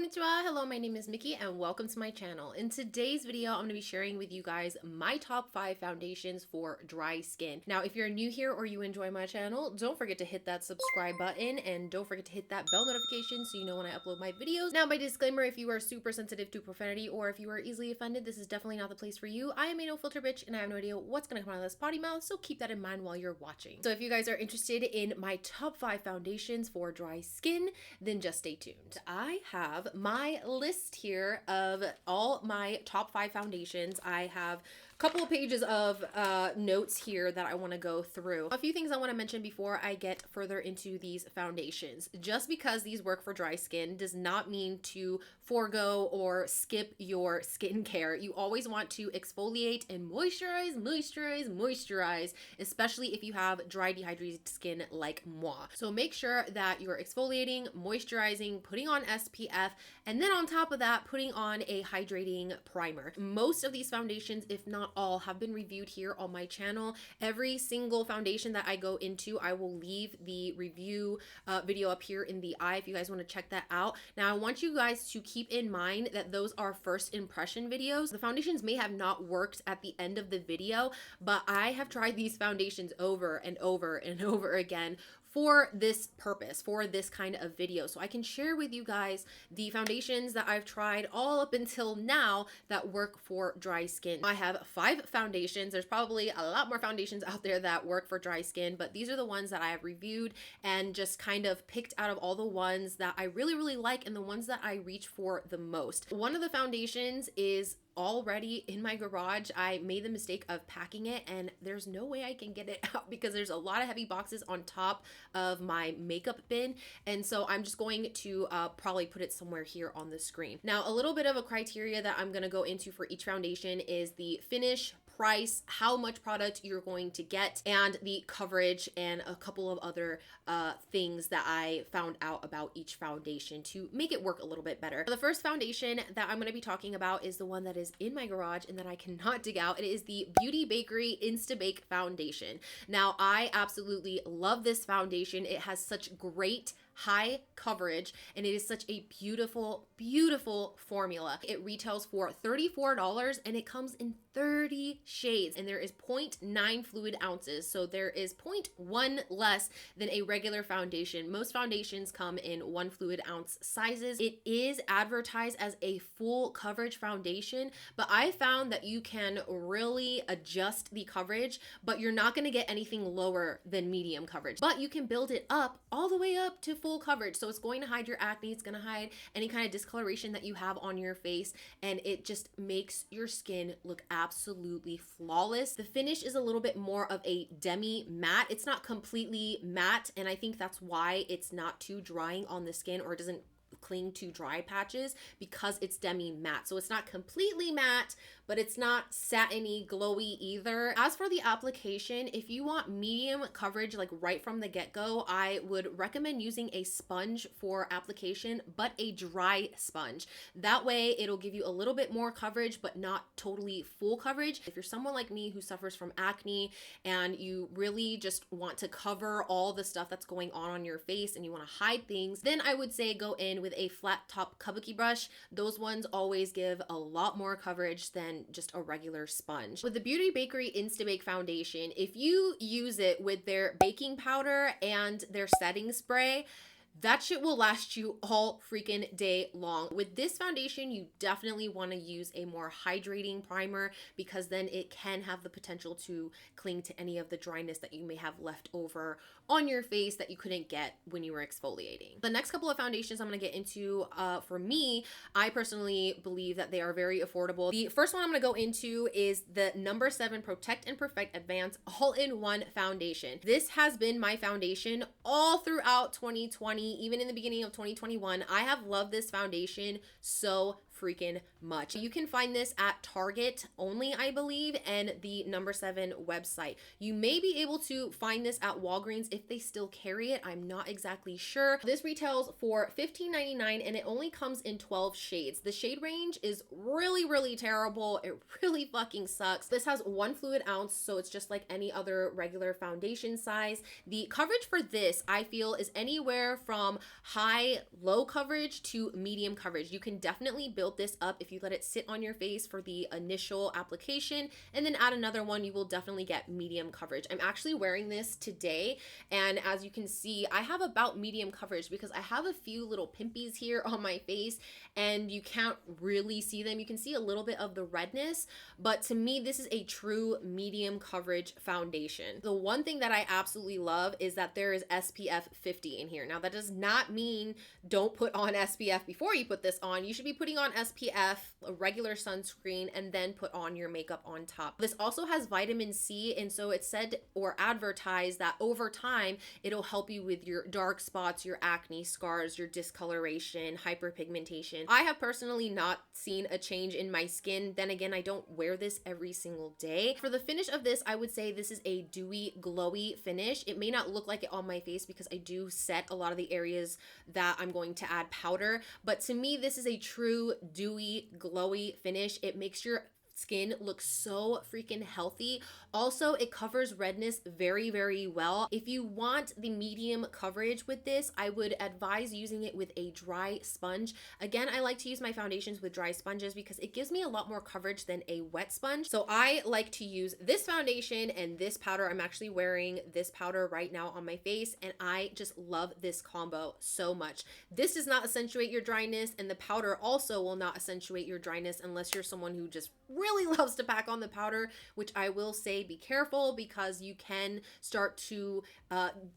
Konnichiwa. Hello, my name is Miki and welcome to my channel. In today's video, I'm going to be sharing with you guys my top 5 foundations for dry skin. Now, if you're new here or you enjoy my channel, don't forget to hit that subscribe button and don't forget to hit that bell notification so you know when I upload my videos. Now, my disclaimer, if you are super sensitive to profanity or if you are easily offended, this is definitely not the place for you. I am a no filter bitch and I have no idea what's going to come out of this potty mouth, so keep that in mind while you're watching. So if you guys are interested in my top 5 foundations for dry skin, then just stay tuned. I have my list here of all my top 5 foundations. I have a couple of pages of notes here that I want to go through. A few things I want to mention before I get further into these foundations. Just because these work for dry skin does not mean to forego or skip your skincare. You always want to exfoliate and moisturize, moisturize, moisturize, especially if you have dry, dehydrated skin like moi. So make sure that you're exfoliating, moisturizing, putting on SPF, and then on top of that, putting on a hydrating primer. Most of these foundations, if not all, have been reviewed here on my channel. Every single foundation that I go into, I will leave the review video up here in the eye if you guys want to check that out. Now, I want you guys to keep in mind that those are first impression videos. The foundations may have not worked at the end of the video, but I have tried these foundations over and over and over again for this purpose, for this kind of video. So I can share with you guys the foundations that I've tried all up until now that work for dry skin. I have 5 foundations. There's probably a lot more foundations out there that work for dry skin, but these are the ones that I have reviewed and just kind of picked out of all the ones that I really like and the ones that I reach for the most. One of the foundations is already in my garage. I made the mistake of packing it and there's no way I can get it out because there's a lot of heavy boxes on top of my makeup bin, and so I'm just going to probably put it somewhere here on the screen. Now, a little bit of a criteria that I'm going to go into for each foundation is the finish, price, how much product you're going to get, and the coverage, and a couple of other things that I found out about each foundation to make it work a little bit better. The first foundation that I'm going to be talking about is the one that is in my garage and that I cannot dig out. It is the Beauty Bakery Insta-Bake Foundation. Now, I absolutely love this foundation. It has such great high coverage and it is such a beautiful formula. It retails for $34 and it comes in 30 shades and there is 0.9 fluid ounces, so there is 0.1 less than a regular foundation. Most foundations come in 1 fluid ounce sizes. It is advertised as a full coverage foundation, but I found that you can really adjust the coverage, but you're not going to get anything lower than medium coverage, but you can build it up all the way up to full coverage. So it's going to hide your acne, it's going to hide any kind of discoloration that you have on your face, and it just makes your skin look absolutely flawless. The finish is a little bit more of a demi matte. It's not completely matte, and I think that's why it's not too drying on the skin or it doesn't cling to dry patches, because it's demi matte. So it's not completely matte, but it's not satiny glowy either. As for the application, if you want medium coverage like right from the get-go, I would recommend using a sponge for application, but a dry sponge. That way it'll give you a little bit more coverage but not totally full coverage. If you're someone like me who suffers from acne and you really just want to cover all the stuff that's going on your face and you want to hide things, then I would say go in with a flat top kabuki brush. Those ones always give a lot more coverage than just a regular sponge. With the Beauty Bakery Insta-Bake Foundation, if you use it with their baking powder and their setting spray, that shit will last you all freaking day long. With this foundation, you definitely want to use a more hydrating primer because then it can have the potential to cling to any of the dryness that you may have left over on your face that you couldn't get when you were exfoliating. The next couple of foundations I'm going to get into, for me, I personally believe that they are very affordable. The first one I'm going to go into is the number 7 Protect and Perfect Advanced All-in-One Foundation. This has been my foundation all throughout 2020, even in the beginning of 2021. I have loved this foundation so freaking much. You can find this at Target only, I believe, and the number 7 website. You may be able to find this at Walgreens if they still carry it. I'm not exactly sure. This retails for $15.99 and it only comes in 12 shades. The shade range is really terrible. It really fucking sucks. This has 1 fluid ounce, so it's just like any other regular foundation size. The coverage for this, I feel, is anywhere from low coverage to medium coverage. You can definitely build this up if you let it sit on your face for the initial application, and then add another one, you will definitely get medium coverage. I'm actually wearing this today, and as you can see, I have about medium coverage because I have a few little pimpies here on my face, and you can't really see them. You can see a little bit of the redness, but to me, this is a true medium coverage foundation. The one thing that I absolutely love is that there is SPF 50 in here. Now, that does not mean don't put on SPF before you put this on. You should be putting on SPF, a regular sunscreen, and then put on your makeup on top. This also has vitamin C, and so it's said or advertised that over time, it'll help you with your dark spots, your acne scars, your discoloration, hyperpigmentation. I have personally not seen a change in my skin. Then again, I don't wear this every single day. For the finish of this, I would say this is a dewy, glowy finish. It may not look like it on my face because I do set a lot of the areas that I'm going to add powder, but to me, this is a true dewy, glowy finish. It makes your skin looks so freaking healthy. Also, it covers redness very well. If you want the medium coverage with this, I would advise using it with a dry sponge. Again, I like to use my foundations with dry sponges because it gives me a lot more coverage than a wet sponge. So I like to use this foundation and this powder. I'm actually wearing this powder right now on my face, and I just love this combo so much. This does not accentuate your dryness, and the powder also will not accentuate your dryness unless you're someone who just really loves to pack on the powder, which I will say be careful because you can start to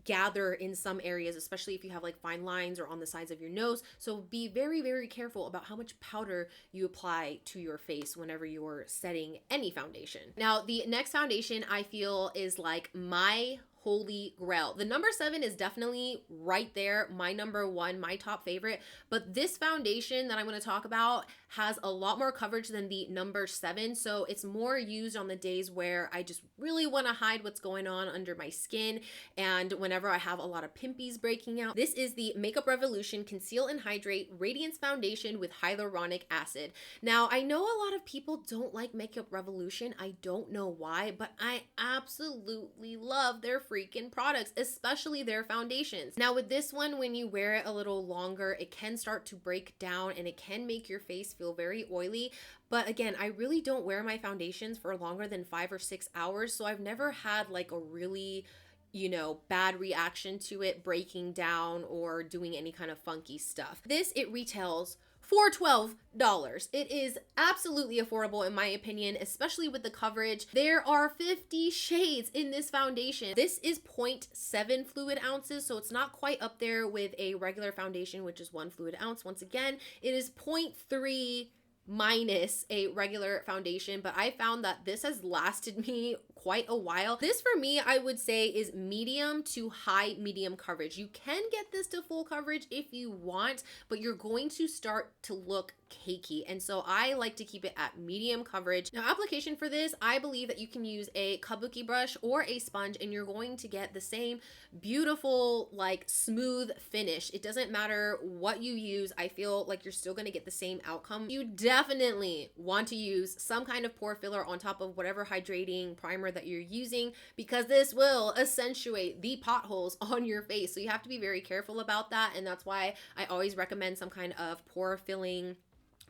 gather in some areas, especially if you have like fine lines or on the sides of your nose. So be very careful about how much powder you apply to your face whenever you're setting any foundation. Now, the next foundation I feel is like my holy grail. The number 7 is definitely right there, my number 1, my top favorite, but this foundation that I'm going to talk about has a lot more coverage than the number 7, so it's more used on the days where I just really want to hide what's going on under my skin and whenever I have a lot of pimpies breaking out. This is the Makeup Revolution Conceal and Hydrate Radiance Foundation with Hyaluronic Acid. Now, I know a lot of people don't like Makeup Revolution. I don't know why, but I absolutely love their freaking products, especially their foundations. Now, with this one, when you wear it a little longer, it can start to break down and it can make your face feel very oily. But again, I really don't wear my foundations for longer than 5 or 6 hours, so I've never had like a really bad reaction to it breaking down or doing any kind of funky stuff. This, it retails for $12. It is absolutely affordable in my opinion, especially with the coverage. There are 50 shades in this foundation. This is 0.7 fluid ounces, so it's not quite up there with a regular foundation, which is 1 fluid ounce. Once again, it is 0.3 minus a regular foundation, but I found that this has lasted me quite a while. This for me, I would say is medium to high medium coverage. You can get this to full coverage if you want, but you're going to start to look cakey. And so I like to keep it at medium coverage. Now, application for this, I believe that you can use a kabuki brush or a sponge and you're going to get the same beautiful, like smooth finish. It doesn't matter what you use. I feel like you're still going to get the same outcome. You definitely want to use some kind of pore filler on top of whatever hydrating primer that you're using because this will accentuate the potholes on your face. So you have to be very careful about that. And that's why I always recommend some kind of pore filling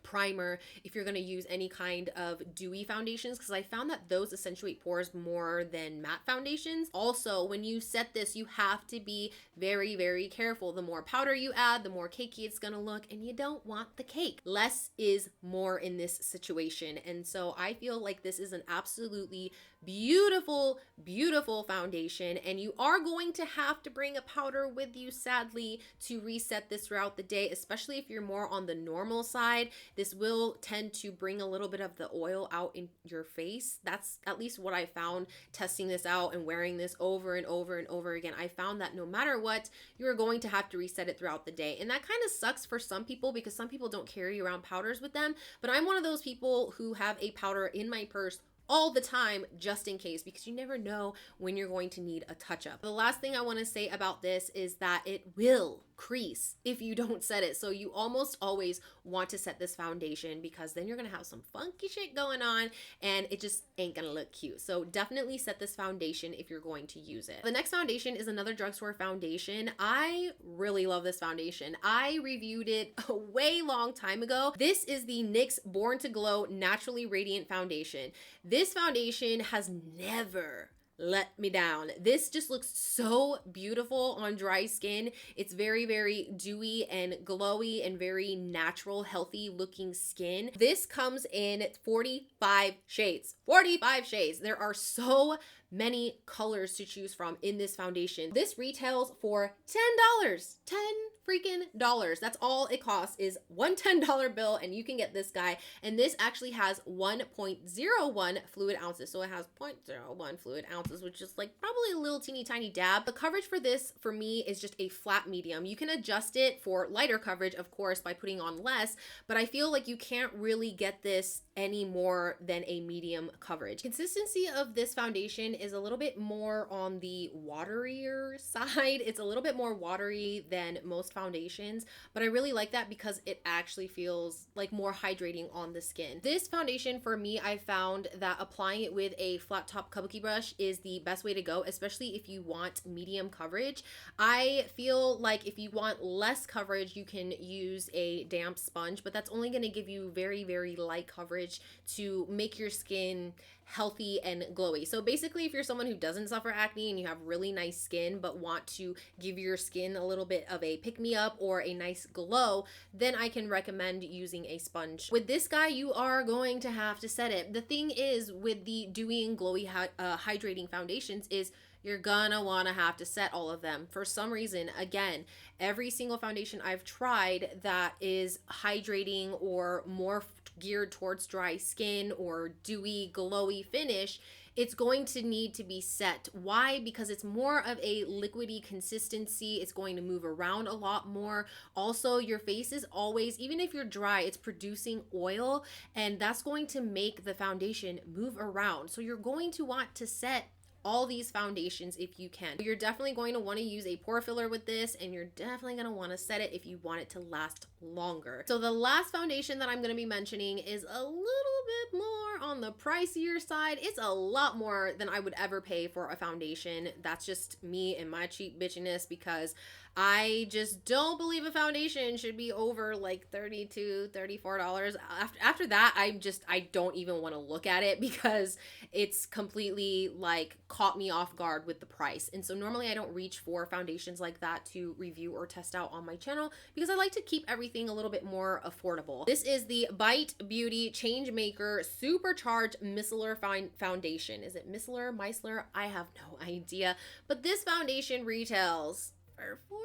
primer if you're going to use any kind of dewy foundations, because I found that those accentuate pores more than matte foundations. Also, when you set this, you have to be very careful. The more powder you add, the more cakey it's going to look, and you don't want the cake. Less is more in this situation, and so I feel like this is an absolutely beautiful, beautiful foundation. And you are going to have to bring a powder with you, sadly, to reset this throughout the day, especially if you're more on the normal side. This will tend to bring a little bit of the oil out in your face. That's at least what I found testing this out and wearing this over and over and over again. I found that no matter what, you're going to have to reset it throughout the day. And that kind of sucks for some people because some people don't carry around powders with them. But I'm one of those people who have a powder in my purse all the time, just in case, because you never know when you're going to need a touch up. The last thing I want to say about this is that it will crease if you don't set it. So you almost always want to set this foundation, because then you're going to have some funky shit going on and it just ain't going to look cute. So definitely set this foundation if you're going to use it. The next foundation is another drugstore foundation. I really love this foundation. I reviewed it a way long time ago. This is the NYX Born to Glow Naturally Radiant Foundation. This foundation has never let me down. This just looks so beautiful on dry skin. It's very, very dewy and glowy and very natural, healthy looking skin. This comes in 45 shades. 45 shades. There are so many colors to choose from in this foundation. This retails for $10. $10 That's all it costs, is one $10 bill, and you can get this guy. And this actually has 1.01 fluid ounces. So it has 0.01 fluid ounces, which is like probably a little teeny tiny dab. The coverage for this for me is just a flat medium. You can adjust it for lighter coverage, of course, by putting on less, but I feel like you can't really get this any more than a medium coverage. Consistency of this foundation is a little bit more on the waterier side. It's a little bit more watery than most foundations, but I really like that because it actually feels like more hydrating on the skin. This foundation for me, I found that applying it with a flat top kabuki brush is the best way to go, especially if you want medium coverage. I feel like if you want less coverage, you can use a damp sponge, but that's only going to give you very, very light coverage to make your skin healthy and glowy. So basically, if you're someone who doesn't suffer acne and you have really nice skin but want to give your skin a little bit of a pick-me-up or a nice glow, then I can recommend using a sponge. With this guy, you are going to have to set it. The thing is with the dewy and glowy hydrating foundations is you're gonna wanna have to set all of them. For some reason, again, every single foundation I've tried that is hydrating or more geared towards dry skin or dewy, glowy finish, it's going to need to be set. Why? Because it's more of a liquidy consistency. It's going to move around a lot more. Also, your face is always, even if you're dry, it's producing oil, and that's going to make the foundation move around. So you're going to want to set all these foundations if you can. You're definitely going to want to use a pore filler with this, and you're definitely going to want to set it if you want it to last longer. So the last foundation that I'm going to be mentioning is a little bit more on the pricier side. It's a lot more than I would ever pay for a foundation. That's just me and my cheap bitchiness, because I just don't believe a foundation should be over like $32, $34. After that, I don't even want to look at it, because it's completely like caught me off guard with the price. And so normally I don't reach for foundations like that to review or test out on my channel, because I like to keep everything a little bit more affordable. This is the Bite Beauty Change Maker Supercharged Micellar Foundation. Is it micellar? I have no idea. But this foundation retails for $44.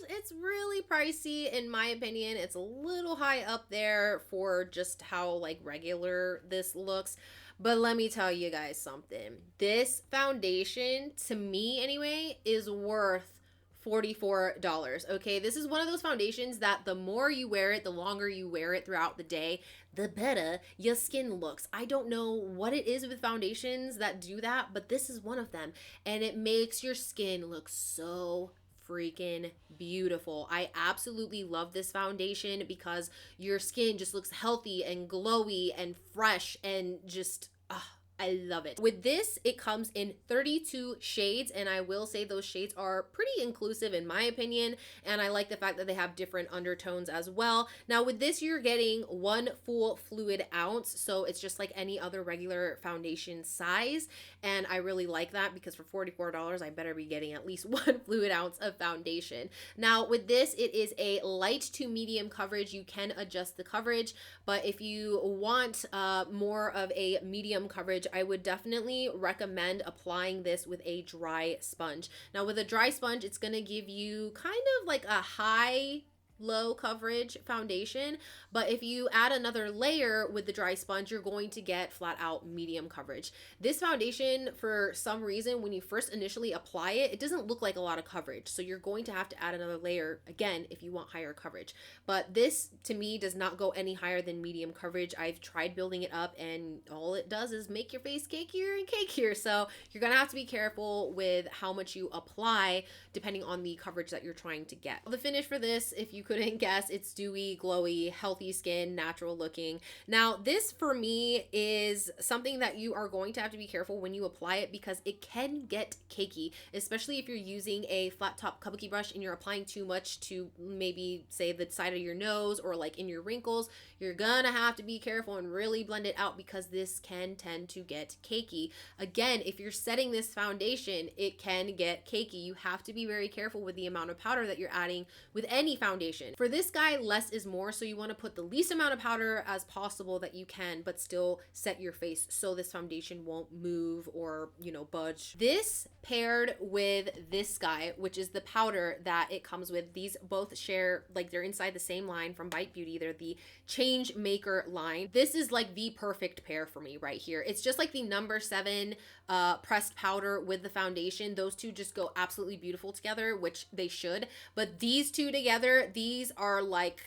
It's really pricey in my opinion. It's a little high up there for just how like regular this looks. But let me tell you guys something. This foundation, to me anyway, is worth $44. Okay, this is one of those foundations that the more you wear it, the longer you wear it throughout the day, the better your skin looks. I don't know what it is with foundations that do that, but this is one of them, and it makes your skin look so freaking beautiful. I absolutely love this foundation because your skin just looks healthy and glowy and fresh and just I love it. With this, it comes in 32 shades, and I will say those shades are pretty inclusive in my opinion, and I like the fact that they have different undertones as well. Now with this, you're getting 1 full fluid ounce, so it's just like any other regular foundation size, and I really like that because for $44, I better be getting at least 1 fluid ounce of foundation. Now with this, it is a light to medium coverage. You can adjust the coverage, but if you want more of a medium coverage, I would definitely recommend applying this with a dry sponge. Now with a dry sponge, it's going to give you kind of like a low coverage foundation, but if you add another layer with the dry sponge, you're going to get flat out medium coverage. This foundation, for some reason, when you first initially apply it, it doesn't look like a lot of coverage, so you're going to have to add another layer again if you want higher coverage. But this to me does not go any higher than medium coverage. I've tried building it up and all it does is make your face cakier and cakier, so you're gonna have to be careful with how much you apply depending on the coverage that you're trying to get. The finish for this, if you couldn't guess, it's dewy, glowy, healthy skin, natural looking. Now this for me is something that you are going to have to be careful when you apply it because it can get cakey, especially if you're using a flat top kabuki brush and you're applying too much to maybe say the side of your nose or like in your wrinkles. You're gonna have to be careful and really blend it out because this can tend to get cakey. Again, if you're setting this foundation, it can get cakey. You have to be very careful with the amount of powder that you're adding with any foundation. For this guy, less is more, so you want to put the least amount of powder as possible that you can, but still set your face so this foundation won't move or, you know, budge. This paired with this guy, which is the powder that it comes with, these both share, like they're inside the same line from Bite Beauty. They're the Change Maker line. This is like the perfect pair for me right here. It's just like the number 7 pressed powder with the foundation. Those two just go absolutely beautiful together, which they should. But these two together, these are like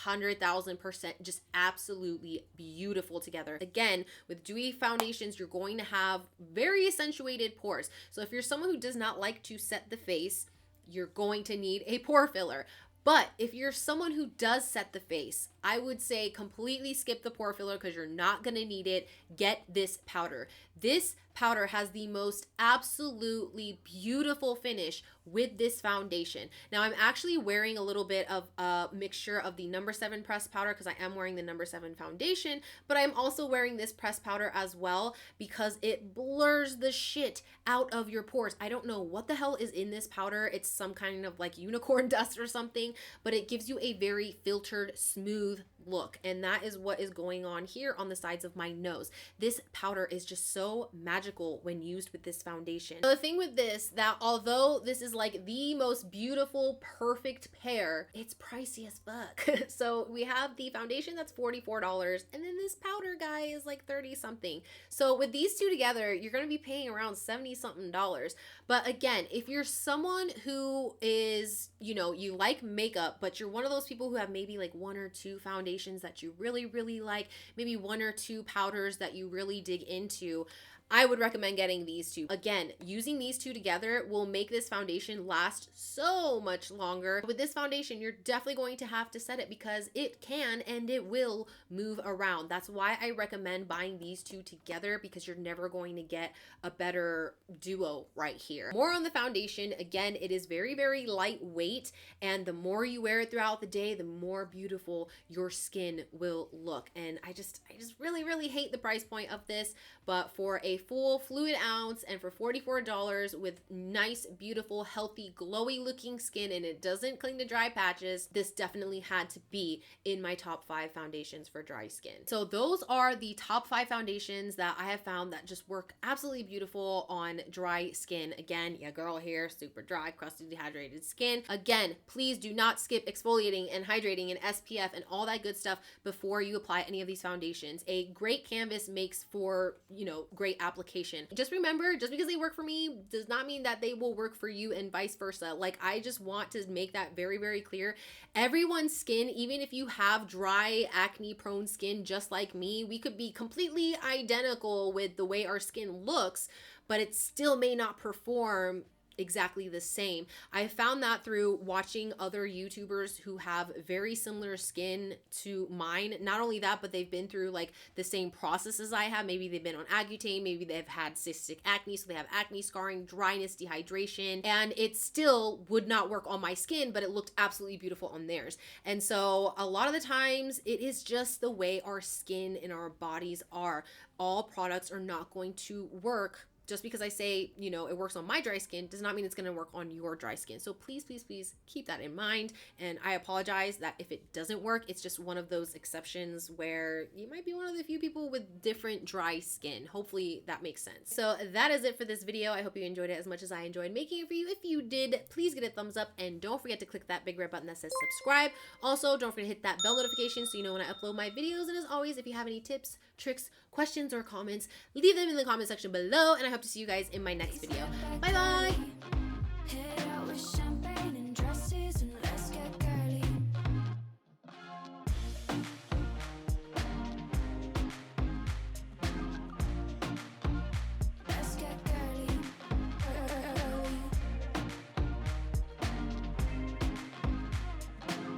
100,000% just absolutely beautiful together. Again, with dewy foundations, you're going to have very accentuated pores. So if you're someone who does not like to set the face, you're going to need a pore filler. But if you're someone who does set the face, I would say completely skip the pore filler because you're not going to need it. Get this powder. This powder has the most absolutely beautiful finish with this foundation. Now I'm actually wearing a little bit of a mixture of the number 7 pressed powder because I am wearing the number 7 foundation, but I'm also wearing this pressed powder as well because it blurs the shit out of your pores. I don't know what the hell is in this powder. It's some kind of like unicorn dust or something, but it gives you a very filtered, smooth look, and that is what is going on here on the sides of my nose. This powder is just so magical when used with this foundation. So the thing with this, that although this is like the most beautiful, perfect pair, it's pricey as fuck. So we have the foundation that's $44, and then this powder guy is like 30 something. So with these two together, you're gonna be paying around 70 something dollars. But again, if you're someone who is, you know, you like makeup, but you're one of those people who have maybe like 1 or 2 foundations that you really like, maybe 1 or 2 powders that you really dig into, I would recommend getting these two. Again, using these two together will make this foundation last so much longer. With this foundation, you're definitely going to have to set it because it can and it will move around. That's why I recommend buying these two together because you're never going to get a better duo right here. More on the foundation. Again, it is very lightweight, and the more you wear it throughout the day, the more beautiful your skin will look. And I just really hate the price point of this, but for a full fluid ounce and for $44 with nice, beautiful, healthy, glowy looking skin, and it doesn't cling to dry patches, this definitely had to be in my top 5 foundations for dry skin. So those are the top 5 foundations that I have found that just work absolutely beautiful on dry skin. Again, yeah, girl here, super dry, crusty, dehydrated skin. Again, please do not skip exfoliating and hydrating and SPF and all that good stuff before you apply any of these foundations. A great canvas makes for, you know, great application. Just remember, just because they work for me does not mean that they will work for you and vice versa. Like, I just want to make that very clear. Everyone's skin, even if you have dry, acne prone skin just like me, we could be completely identical with the way our skin looks, but it still may not perform exactly the same. I found that through watching other YouTubers who have very similar skin to mine. Not only that, but they've been through like the same processes I have. Maybe they've been on Accutane, maybe they've had cystic acne, so they have acne scarring, dryness, dehydration, and it still would not work on my skin, but it looked absolutely beautiful on theirs. And so a lot of the times it is just the way our skin and our bodies are. All products are not going to work just because I say, you know, it works on my dry skin does not mean it's going to work on your dry skin. So please, please, please keep that in mind. And I apologize that if it doesn't work, it's just one of those exceptions where you might be one of the few people with different dry skin. Hopefully that makes sense. So that is it for this video. I hope you enjoyed it as much as I enjoyed making it for you. If you did, please get a thumbs up and don't forget to click that big red button that says subscribe. Also, don't forget to hit that bell notification so you know when I upload my videos. And as always, if you have any tips, tricks, questions, or comments, leave them in the comment section below, and I hope to see you guys in my next video. Bye bye!